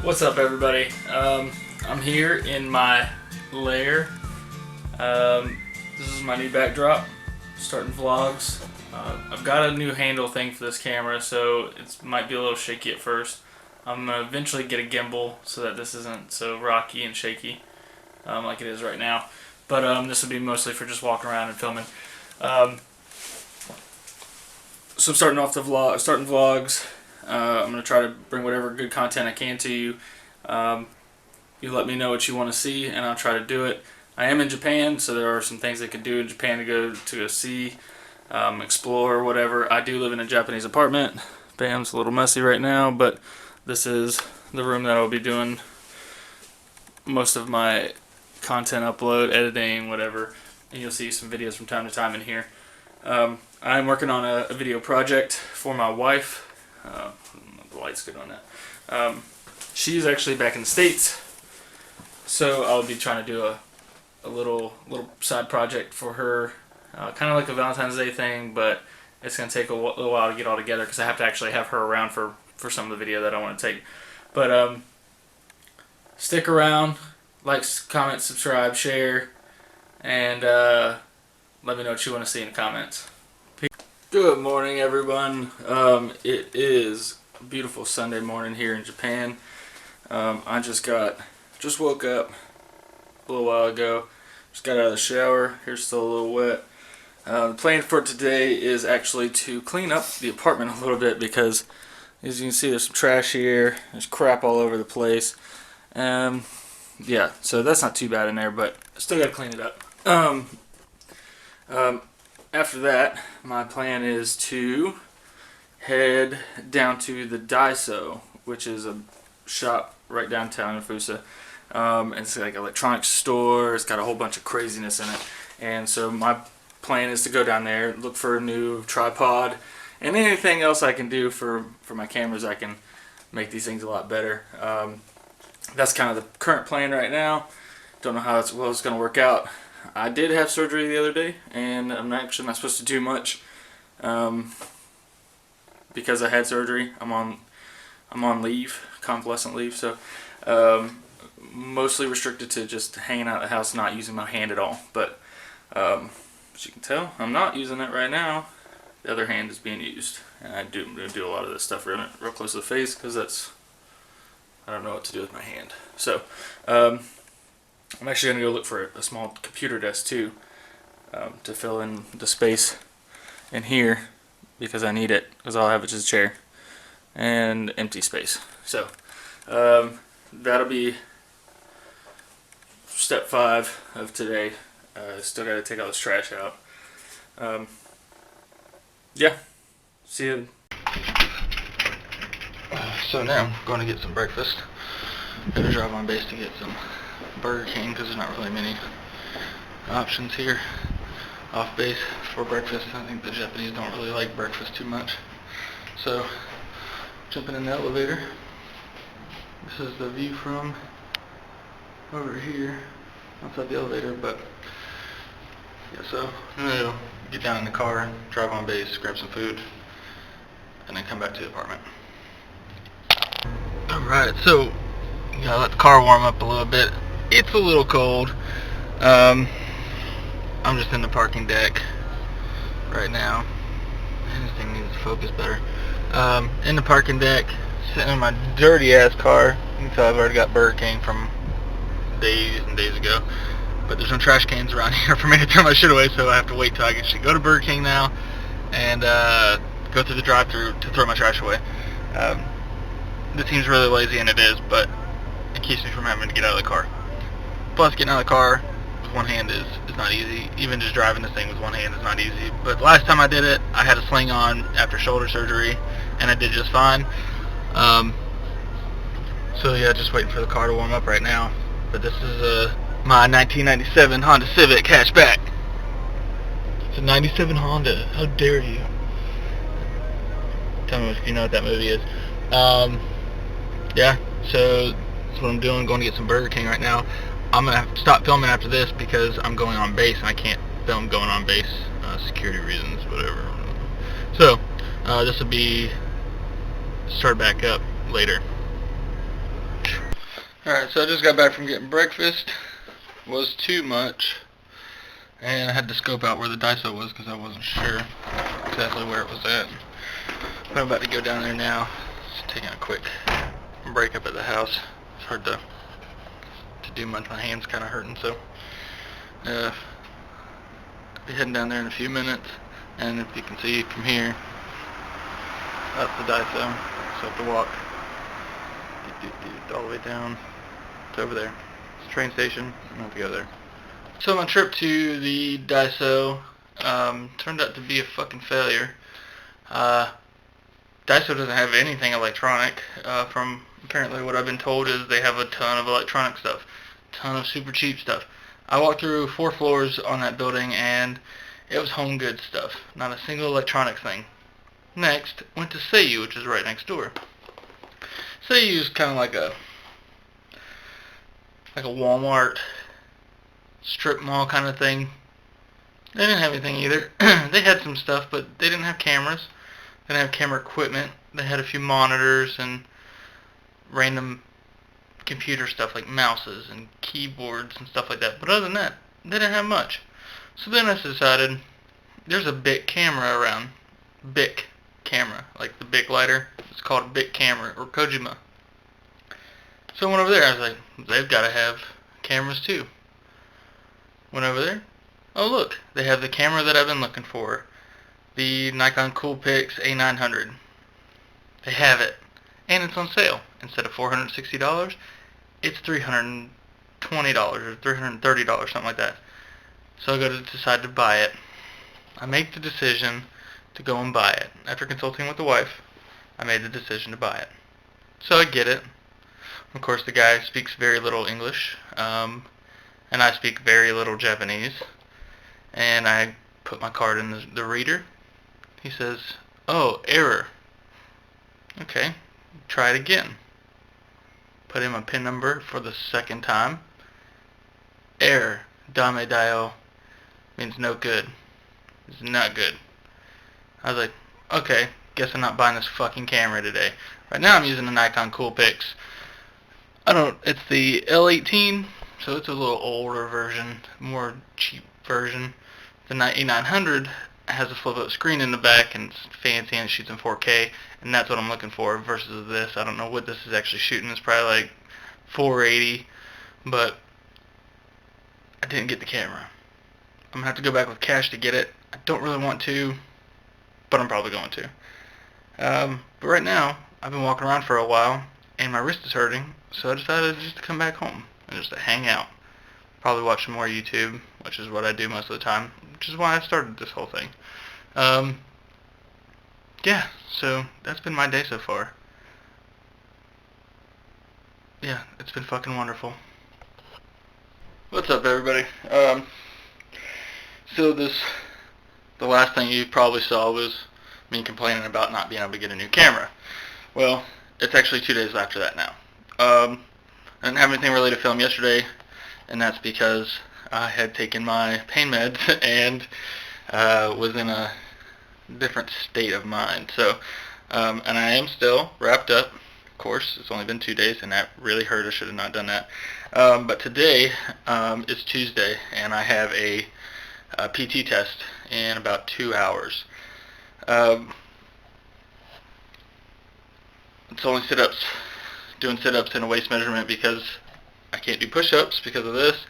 What's up, everybody? I'm here in my lair. This is my new backdrop, starting vlogs. I've got a new handle thing for this camera, so it might be a little shaky at first. I'm going to eventually get a gimbal so that this isn't so rocky and shaky like it is right now. But this would be mostly for just walking around and filming. So I'm starting off the vlogs. I'm going to try to bring whatever good content I can to you. You let me know what you want to see, and I'll try to do it. I am in Japan, so there are some things I could do in Japan to go see, explore, whatever. I do live in a Japanese apartment. Bam's a little messy right now, but this is the room that I'll be doing most of my content upload, editing, whatever. And you'll see some videos from time to time in here. I'm working on a video project for my wife. The light's good on that. She's actually back in the States, so I'll be trying to do a little side project for her, kind of like a Valentine's Day thing, but it's going to take a little while to get all together because I have to actually have her around for some of the video that I want to take. But stick around, like, comment, subscribe, share, and let me know what you want to see in the comments. Good morning, everyone. It is a beautiful Sunday morning here in Japan. I just woke up a little while ago. Just got out of the shower. Hair's still a little wet. The plan for today is actually to clean up the apartment a little bit because, as you can see, there's some trash here. There's crap all over the place. Yeah, so that's not too bad in there, but I still got to clean it up. After that, my plan is to head down to the Daiso, which is a shop right downtown in Fusa. It's like an electronics store. It's got a whole bunch of craziness in it. And so my plan is to go down there, look for a new tripod, and anything else I can do for my cameras. I can make these things a lot better. That's kind of the current plan right now. Don't know how it's going to work out. I did have surgery the other day, and I'm actually not supposed to do much because I had surgery. I'm on leave, convalescent leave, so mostly restricted to just hanging out at the house, not using my hand at all. But as you can tell, I'm not using it right now. The other hand is being used, and I'm going to do a lot of this stuff real close to the face because I don't know what to do with my hand. So I'm actually going to go look for a small computer desk too, to fill in the space in here because I need it, because all I have is just a chair and empty space. So that'll be step 5 of today. Still got to take all this trash out. Yeah, see you. So now I'm going to get some breakfast. I'm going to drive on base to get some Burger King because there's not really many options here off base for breakfast. I think the Japanese don't really like breakfast too much. So, jumping in the elevator. This is the view from over here outside the elevator, but yeah, so I'm going to get down in the car, drive on base, grab some food, and then come back to the apartment. Alright, so gotta let the car warm up a little bit. It's a little cold. I'm just in the parking deck right now. This thing needs to focus better. In the parking deck, sitting in my dirty ass car. You can tell I've already got Burger King from days and days ago. But there's no trash cans around here for me to throw my shit away, so I have to wait till I actually go to Burger King now and go through the drive-thru to throw my trash away. This seems really lazy, and it is, but it keeps me from having to get out of the car. Plus, getting out of the car with one hand is not easy. Even just driving this thing with one hand is not easy. But the last time I did it, I had a sling on after shoulder surgery, and I did just fine. So yeah, just waiting for the car to warm up right now. But this is my 1997 Honda Civic hatchback. It's a 97 Honda. How dare you? Tell me if you know what that movie is. Yeah, so that's what I'm doing, going to get some Burger King right now. I'm going to have to stop filming after this because I'm going on base and I can't film going on base, security reasons, whatever. So, this will be started back up later. Alright, so I just got back from getting breakfast. Was too much. And I had to scope out where the Daiso was because I wasn't sure exactly where it was at. But I'm about to go down there now. Just taking a quick break up at the house. It's hard to do much. My hand's kind of hurting, so I'll be heading down there in a few minutes. And if you can see from here, that's the Daiso. So I have to walk all the way down. It's over there. It's a train station. I'm going to go there. So my trip to the Daiso turned out to be a fucking failure. Daiso doesn't have anything electronic. From apparently what I've been told is they have a ton of electronic stuff. Ton of super cheap stuff. I walked through 4 floors on that building and it was home goods stuff. Not a single electronic thing. Next, went to Seiyu, which is right next door. Seiyu is kind of like a Walmart strip mall kind of thing. They didn't have anything either. They had some stuff, but they didn't have cameras. They didn't have camera equipment. They had a few monitors and random computer stuff like mouses and keyboards and stuff like that. But other than that, they didn't have much. So then I decided, there's a Bic camera around. Bic camera, like the Bic lighter. It's called a Bic camera, or Kojima. So I went over there. I was like, they've got to have cameras too. Went over there. Oh look, they have the camera that I've been looking for. The Nikon Coolpix A900. They have it. And it's on sale. Instead of $460, it's $320 or $330, something like that. So I go to decide to buy it. I make the decision to go and buy it. After consulting with the wife, I made the decision to buy it. So I get it. Of course, the guy speaks very little English, and I speak very little Japanese. And I put my card in the reader. He says, "Oh, error." Okay, try it again. Put in my PIN number for the second time. Error. Dame dayo. Means no good. It's not good. I was like, okay, guess I'm not buying this fucking camera today. Right now I'm using a Nikon Coolpix. It's the L18, so it's a little older version, more cheap version. The A900 has a flip-up screen in the back and it's fancy and it shoots in 4K, and that's what I'm looking for versus this. I don't know what this is actually shooting. It's probably like 480, but I didn't get the camera. I'm going to have to go back with cash to get it. I don't really want to, but I'm probably going to. But right now, I've been walking around for a while, and my wrist is hurting, so I decided just to come back home and just to hang out. Probably watch some more YouTube, which is what I do most of the time, which is why I started this whole thing. Yeah, so that's been my day so far. Yeah, it's been fucking wonderful. What's up, everybody? So the last thing you probably saw was me complaining about not being able to get a new camera. Well, it's actually 2 days after that now. I didn't have anything really to film yesterday, and that's because I had taken my pain meds and was in a different state of mind. So, and I am still wrapped up. Of course, it's only been 2 days, and that really hurt. I should have not done that. But today is Tuesday, and I have a PT test in about 2 hours. It's only sit-ups, doing sit-ups and a waist measurement because I can't do push-ups because of this,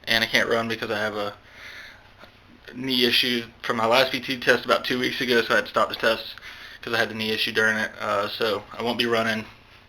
and I can't run because I have a knee issue from my last PT test about 2 weeks ago, so I had to stop the test because I had the knee issue during it. So I won't be running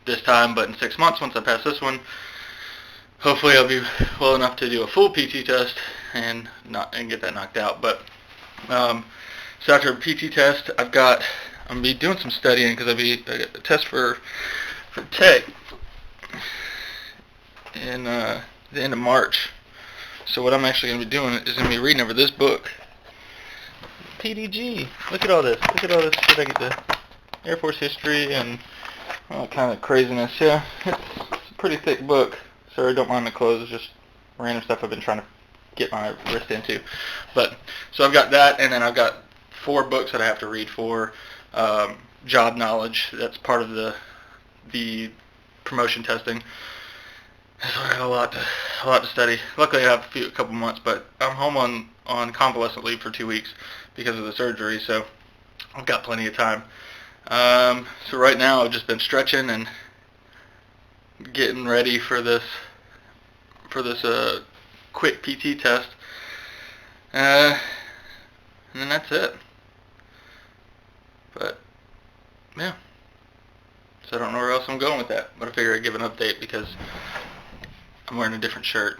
this time, but in 6 months, once I pass this one, hopefully I'll be well enough to do a full PT test and get that knocked out. But so after a PT test, I'm gonna be doing some studying because I got a test for tech in the end of March. So what I'm actually gonna be doing is gonna be reading over this book. PDG. Look at all this. Look at all this shit. I get the Air Force history and all kind of craziness. Yeah, it's a pretty thick book. Sorry, don't mind the clothes. It's just random stuff I've been trying to get my wrist into. But so I've got that, and then I've got 4 books that I have to read for job knowledge. That's part of the promotion testing. So I have a lot to study. Luckily, I have a couple months, but I'm home on convalescent leave for 2 weeks because of the surgery, so I've got plenty of time. So right now, I've just been stretching and getting ready for this quick PT test. And then that's it. But yeah, so I don't know where else I'm going with that, but I figure I'd give an update because I'm wearing a different shirt.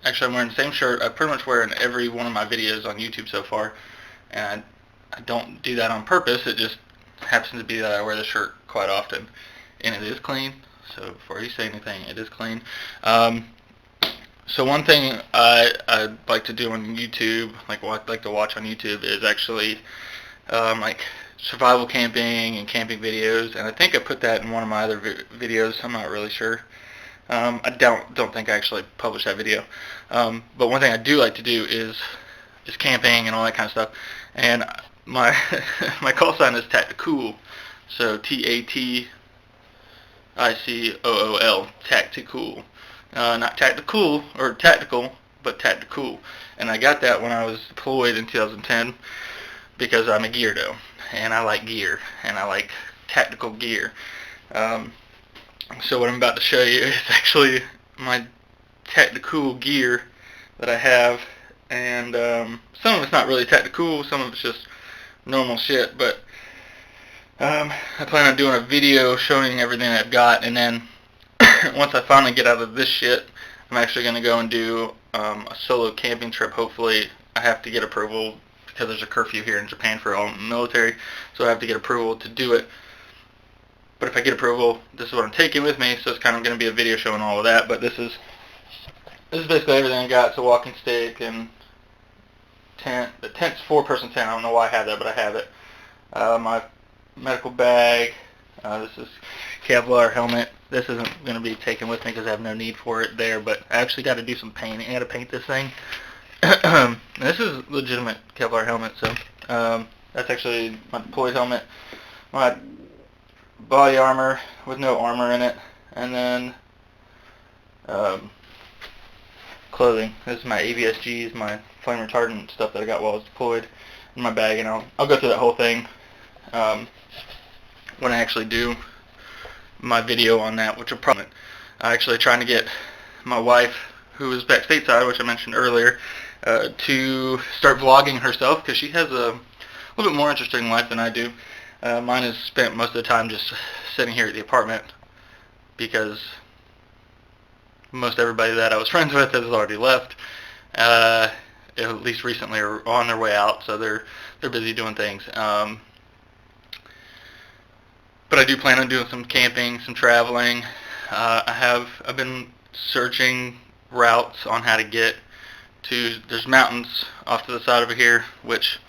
Actually, I'm wearing the same shirt I pretty much wear in every one of my videos on YouTube so far, and I don't do that on purpose. It just happens to be that I wear the shirt quite often, and it is clean. So before you say anything, it is clean. So one thing I like to do on YouTube, like what I like to watch on YouTube, is actually like survival camping and camping videos, and I think I put that in one of my other videos. I'm not really sure. I don't think I actually published that video. But one thing I do like to do is camping and all that kind of stuff. And my my call sign is Tacticool, so Tacticool, Tacticool, not tactical or tactical, but Tacticool. And I got that when I was deployed in 2010 because I'm a geardo, and I like gear, and I like tactical gear. So what I'm about to show you is actually my tactical gear that I have, and some of it's not really tactical, some of it's just normal shit, but I plan on doing a video showing everything I've got, and then once I finally get out of this shit, I'm actually going to go and do a solo camping trip. Hopefully I have to get approval because there's a curfew here in Japan for all military, so I have to get approval to do it. But if I get approval, this is what I'm taking with me, so it's kind of going to be a video showing all of that. But this is basically everything I got. It's a walking stick and tent. The tent's a 4-person tent. I don't know why I have that, but I have it. My medical bag. This is Kevlar helmet. This isn't going to be taken with me because I have no need for it there, but I actually got to do some painting. I got to paint this thing. This is legitimate Kevlar helmet, so that's actually my deployed helmet. My body armor with no armor in it, and then clothing. This is my AVSGs, my flame retardant stuff that I got while I was deployed in my bag, and I'll go through that whole thing when I actually do my video on that, which will probably I'm actually trying to get my wife, who is back stateside, which I mentioned earlier, to start vlogging herself, because she has a little bit more interesting life than I do. Mine is spent most of the time just sitting here at the apartment because most everybody that I was friends with has already left, at least recently, or on their way out, so they're busy doing things. But I do plan on doing some camping, some traveling. I've been searching routes on how to get to. There's mountains off to the side over here, which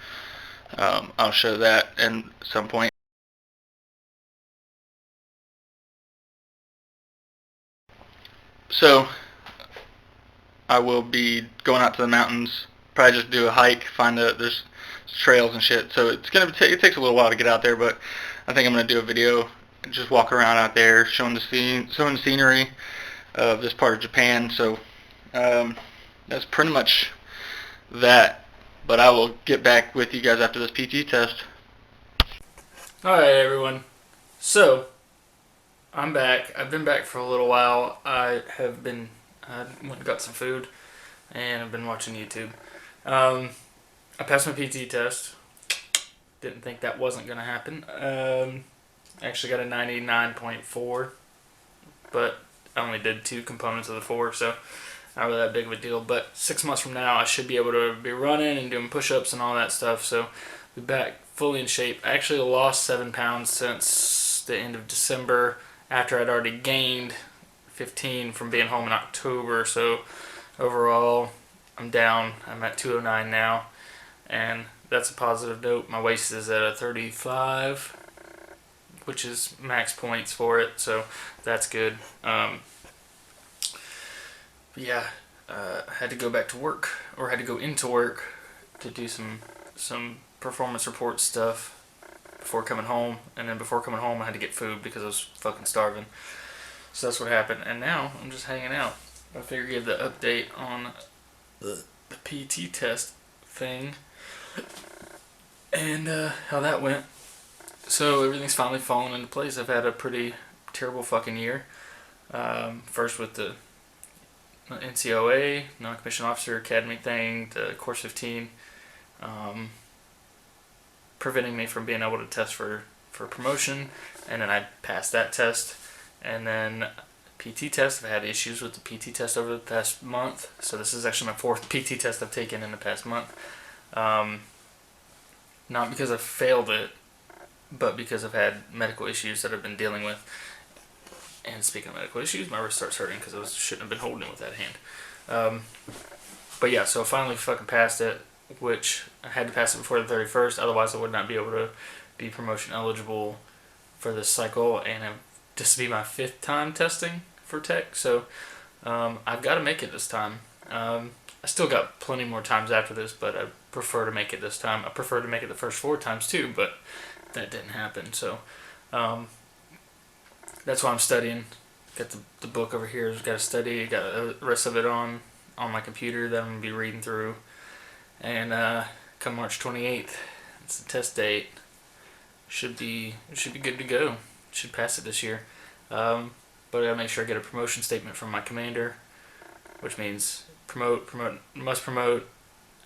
I'll show that at some point. So I will be going out to the mountains. Probably just do a hike. There's trails and shit. So it's gonna it takes a little while to get out there, but I think I'm gonna do a video and just walk around out there, showing the scenery of this part of Japan. So that's pretty much that. But I will get back with you guys after this PT test. Alright, everyone. So, I'm back. I've been back for a little while. I went and got some food, and I've been watching YouTube. I passed my PT test. Didn't think that wasn't going to happen. Actually got a 99.4, but I only did 2 components of the 4, so not really that big of a deal. But 6 months from now, I should be able to be running and doing push-ups and all that stuff, so be back fully in shape. I actually lost 7 pounds since the end of December, after I'd already gained 15 from being home in October. So overall, I'm down. I'm at 209 now, and that's a positive note. My waist is at a 35, which is max points for it, so that's good. Yeah, I had to go back to work, or had to go into work to do some performance report stuff before coming home, and then before coming home I had to get food because I was fucking starving. So that's what happened. And now I'm just hanging out. I figured give the update on the PT test thing and how that went. So everything's finally fallen into place. I've had a pretty terrible fucking year. First with the NCOA, Non-Commissioned Officer Academy thing, the Course 15, preventing me from being able to test for promotion, and then I passed that test. And then PT test, I've had issues with the PT test over the past month, so this is actually my 4th PT test I've taken in the past month. Not because I failed it, but because I've had medical issues that I've been dealing with. And speaking of medical issues, my wrist starts hurting because I shouldn't have been holding it with that hand. But yeah, so I finally fucking passed it, which I had to pass it before the 31st, otherwise I would not be able to be promotion eligible for this cycle, and this will be my 5th time testing for tech, so I've got to make it this time. I still got plenty more times after this, but I prefer to make it this time. I prefer to make it the first 4 times too, but that didn't happen, so that's why I'm studying. Got the book over here. Got to study. Got the rest of it on my computer that I'm gonna be reading through. And come March 28th, it's the test date. Should be good to go. Should pass it this year. But I gotta make sure I get a promotion statement from my commander, which means must promote,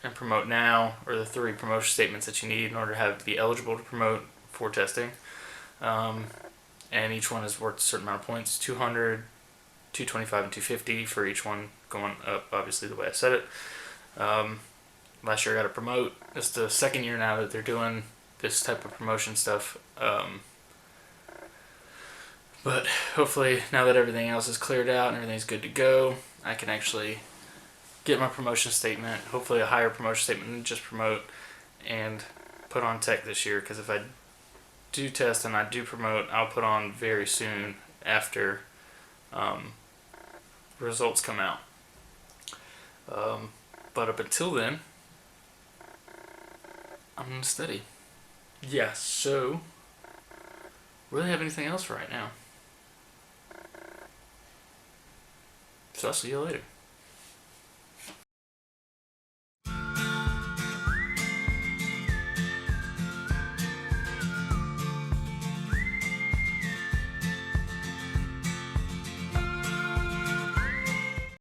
and promote now, or the 3 promotion statements that you need in order to be eligible to promote for testing. And each one is worth a certain amount of points, 200, 225, and 250 for each one, going up, obviously, the way I said it. Last year I got to promote. It's the 2nd year now that they're doing this type of promotion stuff. But hopefully, now that everything else is cleared out and everything's good to go, I can actually get my promotion statement, hopefully a higher promotion statement than just promote, and put on tech this year, because if I do test and I do promote, I'll put on very soon after results come out. But up until then, I'm going to study. Yeah, so really have anything else for right now. So I'll see you later.